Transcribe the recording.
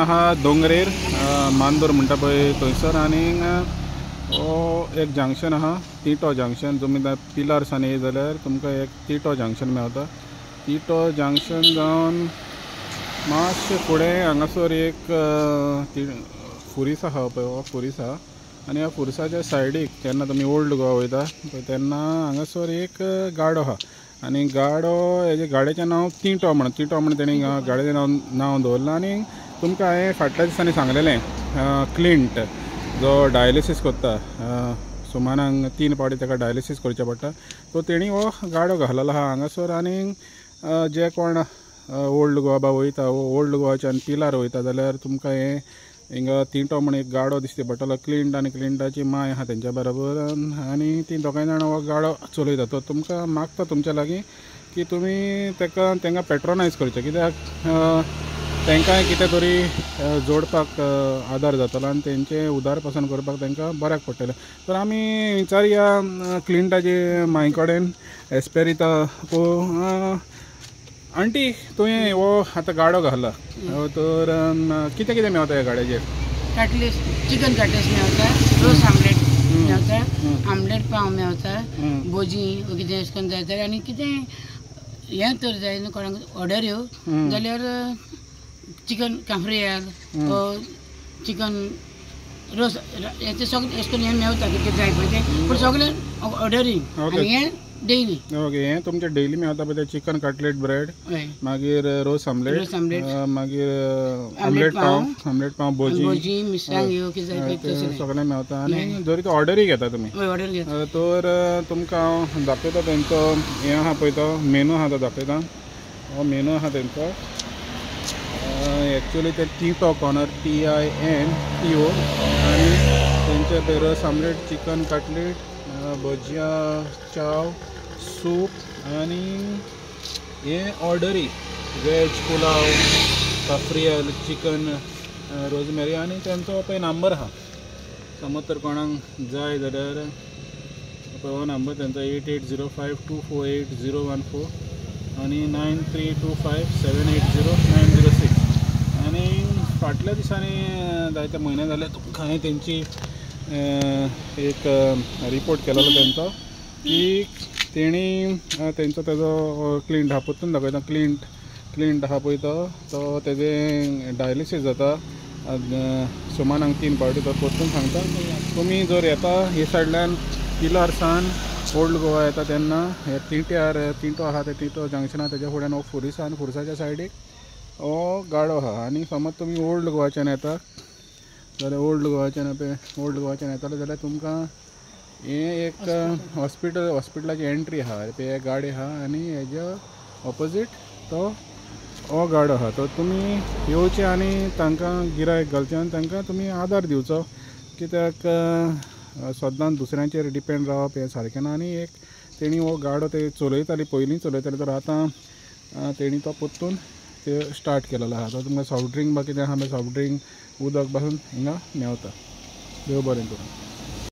आहा दोंगरेर मांदोर म्हणटा पळय थंयसर आनी एक जंक्शन आहा तिटो जंक्शन. तुमी पिलर्सान येयत जाल्यार तुमकां एक तिटो जंक्शन मेळटा. तिटो जंक्शन जावन मातशें फुडें हांगासर एक फुरीस आहा पळय हो फुरीस आहा. आनी ह्या फुरसाच्या सायडीक जेन्ना तुमी ओल्ड गोवा वयता तेन्ना हांगासर एक गाडो आहा. आनी हेजे गाडयेचें नांव तिटो म्हण तेणी गाडयेचें नांव दवरलां. आनी तुमकां हांवें फाटल्या दिसांनी सांगलेलें क्लिंट जो डायलिसीस करता सुमाराक 3 पावटी ताका डायलिसीस करचें पडटा. तो तेणी हो गाडो घाललेलो आहा हांगासर. आनी जे कोण ओल्ड गोवा वयता ओल्ड गोवाच्यान पिलार वयता जाल्यार तुमकां हिंगा तिटो म्हण एक गाडो दिश्टी पडटलो. क्लिंट आनी क्लिंटाची माय आहा तेंच्या बरोबर. आनी ती दोगांय जाणां हो गाडो चलयता. तो तुमकां मागता तुमच्या लागीं की तुमी तांकां पेट्रोनायज करचें, कित्याक तांकांय कितें तरी जोडपाक आदार जातलो आनी तेंचें उदारपासन करपाक तांकां बऱ्याक पडटलें. तर आमी विचारया क्लिंटाचे माय कडेन एस्पेरिता आंटी तुवें हो आतां गाडो घाला तर कितें कितें मेळटा ह्या गाडयेचेर? कटलेट, चिकन कटलेट मेळटा, रोस आमलेट मेळटा, आमलेट पाव मेळटा, भोजी कितें अशें करून जाय जाल्यार आनी कितें हें तर जाय न्हू कोणाक ऑर्डर येवं जाल्यार चिकन काफ्रियाल चिकन रोस हें सगळें अशें करून हें मेळटा कितें जाय पळय तें. पूण सगळें ऑर्डरींग आनी हें डेली. ओके, हें तुमचें डेली मेळटा पळय तें चिकन कटलेट ब्रेड, मागीर रोस आमलेट, मागीर आमलेट पाव भोजी मिरसांग ह्यो कितें जाय पळय सगळें मेळटा. आनी जरी तो ऑर्डरी घेता तुमी तर तुमकां हांव दाखयता तेंचो हें आहा पळय तो मेनू आहा तो दाखयता. हो मेनू आहा तेंचो. एक्चुअली ते तिटो कॉर्नर TINTO आनी तेंचे ते ros omelette, chicken cutlet, bhajiya, चाव, सूप आनी हें ऑर्डरी veg pulao, cafreal, chicken rosemary. आनी तेंचो पळय नंबर आहा. समज तर कोणाक जाय जाल्यार पळय हो नंबर तेंचो 8805248014 आनी 9325780906. आनी फाटल्या दिसांनी जायते म्हयने जाले तुमकां हांवें तेंची एक रिपोर्ट केलेलो तेंचो की तेणी तेंचो तेजो क्लिंट आहा परतून दाखयता. क्लिंट आहा पळय तो तेजें डायलिसीस जाता सुमाराक 3 पावटी. तो परतून सांगता तुमी जर येता हे सायडल्यान पिलर्सान ओल्ड गोवा येता तेन्ना हे तिटो आहा ते तिटो जंक्शना तेज्या फुड्यान हो फुरीस आहा. आनी फुरसाच्या सायडीक हो गाडो आहा. आनी समज तुमी ओल्ड गोवाच्यान येता जाल्यार ओल्ड गोवाच्यान येताले जाल्यार तुमकां हें एक हॉस्पिटलाची एंट्री आहा ते गाडी आहा. आनी हेज्या ऑपोजीट तो हो गाडो आहा. तो तुमी येवचें आनी तांकां गिरायक घालचें आनी तांकां तुमी आदार दिवचो, कित्याक सदांच दुसऱ्यांचेर डिपेंड रावप हें सारकें ना. आनी एक तेणी हो गाडो ते चलयताली पयलीं चलयताली तर आतां तेणी तो परतून ते स्टार्ट केलेलो आहा. तो तुमकां सॉफ्ट ड्रिंक कितें आहा सॉफ्ट ड्रिंक उदक पासून हिंगा मेळटा. देव बरें करूं.